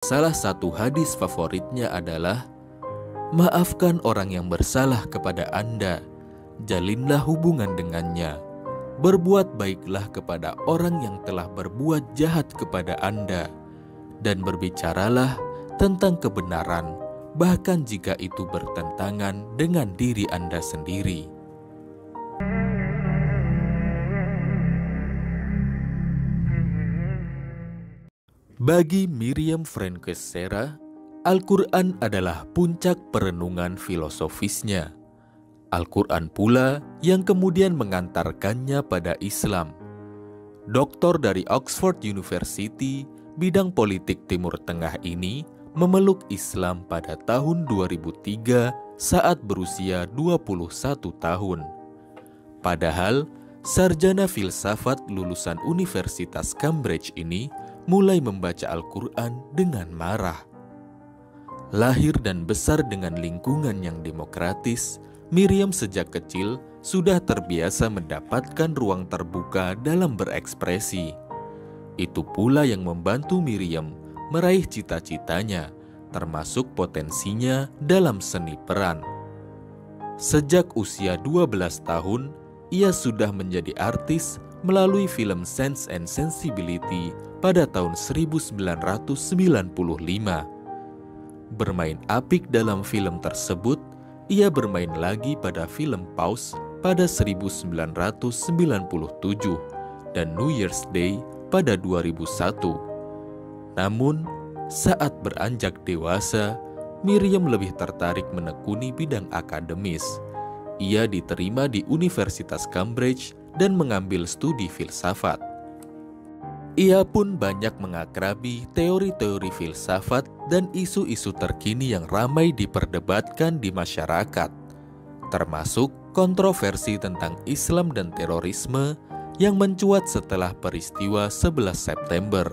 Salah satu hadis favoritnya adalah, "Maafkan orang yang bersalah kepada Anda, jalinlah hubungan dengannya. Berbuat baiklah kepada orang yang telah berbuat jahat kepada Anda, dan berbicaralah tentang kebenaran, bahkan jika itu bertentangan dengan diri Anda sendiri." Bagi Miriam Francescera, Al-Quran adalah puncak perenungan filosofisnya. Al-Quran pula yang kemudian mengantarkannya pada Islam. Doktor dari Oxford University, bidang politik Timur Tengah ini memeluk Islam pada tahun 2003 saat berusia 21 tahun. Padahal, sarjana filsafat lulusan Universitas Cambridge ini mulai membaca Al-Quran dengan marah. Lahir dan besar dengan lingkungan yang demokratis, Miriam sejak kecil sudah terbiasa mendapatkan ruang terbuka dalam berekspresi. Itu pula yang membantu Miriam meraih cita-citanya, termasuk potensinya dalam seni peran. Sejak usia 12 tahun, ia sudah menjadi artis melalui film Sense and Sensibility pada tahun 1995. Bermain apik dalam film tersebut, ia bermain lagi pada film Pause pada 1997 dan New Year's Day pada 2001. Namun, saat beranjak dewasa, Miriam lebih tertarik menekuni bidang akademis. Ia diterima di Universitas Cambridge dan mengambil studi filsafat. Ia pun banyak mengakrabi teori-teori filsafat dan isu-isu terkini yang ramai diperdebatkan di masyarakat, termasuk kontroversi tentang Islam dan terorisme yang mencuat setelah peristiwa 11 September.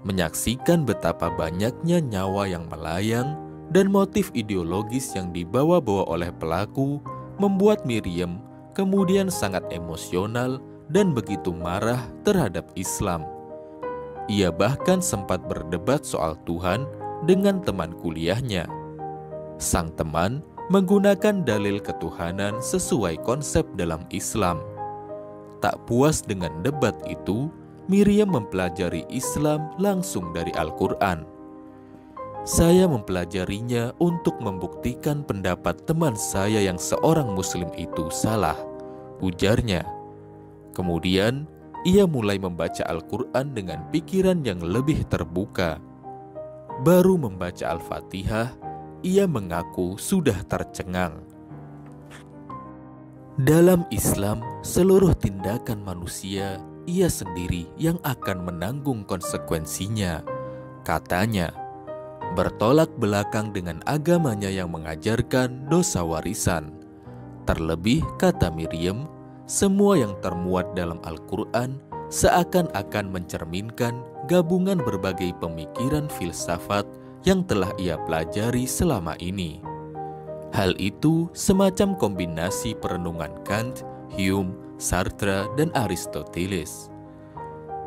Menyaksikan betapa banyaknya nyawa yang melayang dan motif ideologis yang dibawa-bawa oleh pelaku membuat Miriam kemudian sangat emosional dan begitu marah terhadap Islam. Ia bahkan sempat berdebat soal Tuhan dengan teman kuliahnya. Sang teman menggunakan dalil ketuhanan sesuai konsep dalam Islam. Tak puas dengan debat itu, Miriam mempelajari Islam langsung dari Al-Quran. "Saya mempelajarinya untuk membuktikan pendapat teman saya yang seorang Muslim itu salah," ujarnya. Kemudian, ia mulai membaca Al-Quran dengan pikiran yang lebih terbuka. Baru membaca Al-Fatihah, ia mengaku sudah tercengang. Dalam Islam, seluruh tindakan manusia, ia sendiri yang akan menanggung konsekuensinya, katanya. Bertolak belakang dengan agamanya yang mengajarkan dosa warisan. Terlebih, kata Miriam, semua yang termuat dalam Al-Quran seakan-akan mencerminkan gabungan berbagai pemikiran filsafat yang telah ia pelajari selama ini. Hal itu semacam kombinasi perenungan Kant, Hume, Sartre, dan Aristoteles.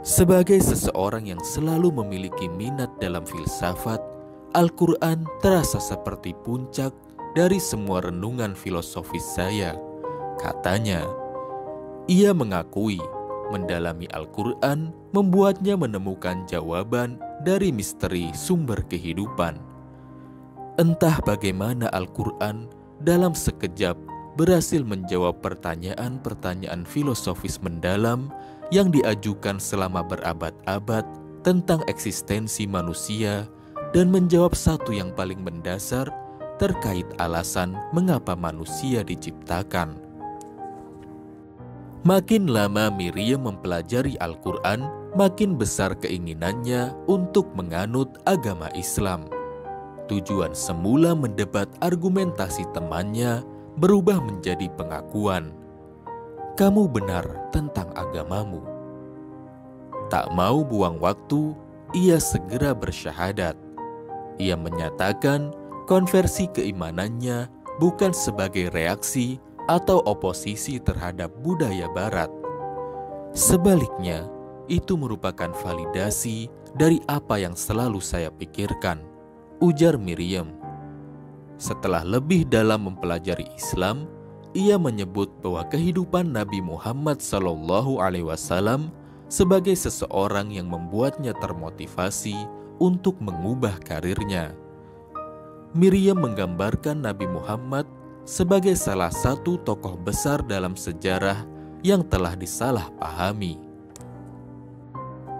Sebagai seseorang yang selalu memiliki minat dalam filsafat, Al-Quran terasa seperti puncak dari semua renungan filosofis saya, katanya. Ia mengakui mendalami Al-Quran membuatnya menemukan jawaban dari misteri sumber kehidupan. Entah bagaimana Al-Quran dalam sekejap berhasil menjawab pertanyaan-pertanyaan filosofis mendalam yang diajukan selama berabad-abad tentang eksistensi manusia dan menjawab satu yang paling mendasar terkait alasan mengapa manusia diciptakan. Makin lama Miriam mempelajari Al-Quran, makin besar keinginannya untuk menganut agama Islam. Tujuan semula mendebat argumentasi temannya berubah menjadi pengakuan. "Kamu benar tentang agamamu." Tak mau buang waktu, ia segera bersyahadat. Ia menyatakan konversi keimanannya bukan sebagai reaksi atau oposisi terhadap budaya Barat. Sebaliknya, itu merupakan validasi dari apa yang selalu saya pikirkan, ujar Miriam. Setelah lebih dalam mempelajari Islam, ia menyebut bahwa kehidupan Nabi Muhammad SAW sebagai seseorang yang membuatnya termotivasi untuk mengubah karirnya. Miriam menggambarkan Nabi Muhammad sebagai salah satu tokoh besar dalam sejarah yang telah disalahpahami.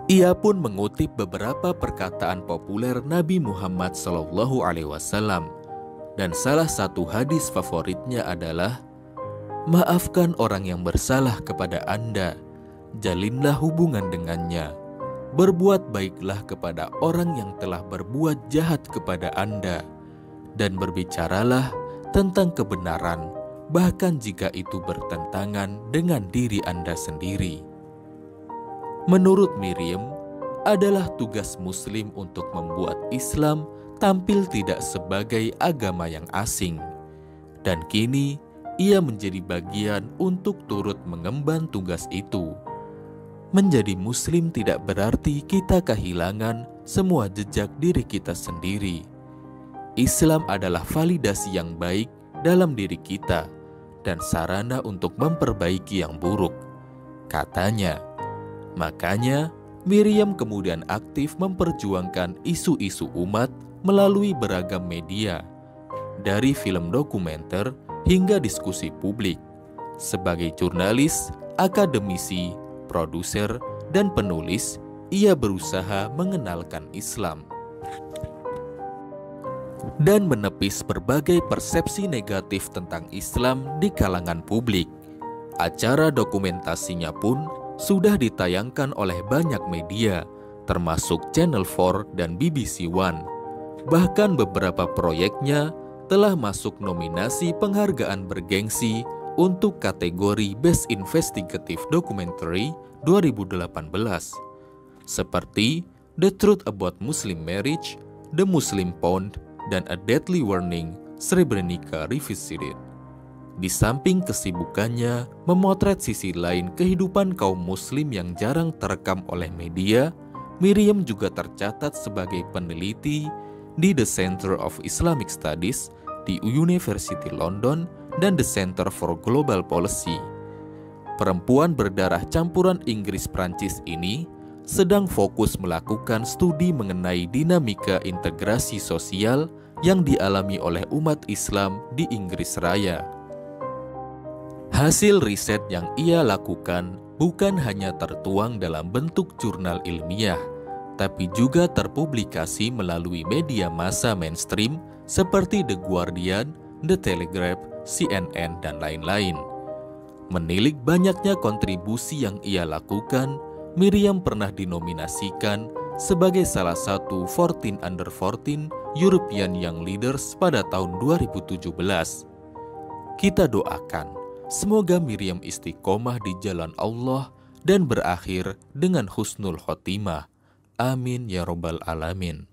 Ia pun mengutip beberapa perkataan populer Nabi Muhammad SAW, dan salah satu hadis favoritnya adalah, "Maafkan orang yang bersalah kepada Anda, jalinlah hubungan dengannya. Berbuat baiklah kepada orang yang telah berbuat jahat kepada Anda, dan berbicaralah tentang kebenaran, bahkan jika itu bertentangan dengan diri Anda sendiri." Menurut Miriam, adalah tugas Muslim untuk membuat Islam tampil tidak sebagai agama yang asing. Dan kini, ia menjadi bagian untuk turut mengemban tugas itu. Menjadi Muslim tidak berarti kita kehilangan semua jejak diri kita sendiri. Islam adalah validasi yang baik dalam diri kita dan sarana untuk memperbaiki yang buruk, katanya. Makanya, Miriam kemudian aktif memperjuangkan isu-isu umat melalui beragam media, dari film dokumenter hingga diskusi publik. Sebagai jurnalis, akademisi, produser, dan penulis, ia berusaha mengenalkan Islam dan menepis berbagai persepsi negatif tentang Islam di kalangan publik. Acara dokumentasinya pun sudah ditayangkan oleh banyak media, termasuk Channel 4 dan BBC One. Bahkan beberapa proyeknya telah masuk nominasi penghargaan bergengsi untuk kategori Best Investigative Documentary 2018, seperti The Truth About Muslim Marriage, The Muslim Pond, dan A Deadly Warning, Srebrenica Revisited. Di samping kesibukannya memotret sisi lain kehidupan kaum muslim yang jarang terekam oleh media, Miriam juga tercatat sebagai peneliti di The Center of Islamic Studies di University London dan The Center for Global Policy. Perempuan berdarah campuran Inggris-Prancis ini sedang fokus melakukan studi mengenai dinamika integrasi sosial yang dialami oleh umat Islam di Inggris Raya. Hasil riset yang ia lakukan bukan hanya tertuang dalam bentuk jurnal ilmiah, tapi juga terpublikasi melalui media massa mainstream seperti The Guardian, The Telegraph, CNN, dan lain-lain. Menilik banyaknya kontribusi yang ia lakukan, Miriam pernah dinominasikan sebagai salah satu 14 under 14 European Young Leaders pada tahun 2017. Kita doakan semoga Miriam istiqomah di jalan Allah dan berakhir dengan husnul khotimah. Amin ya robbal alamin.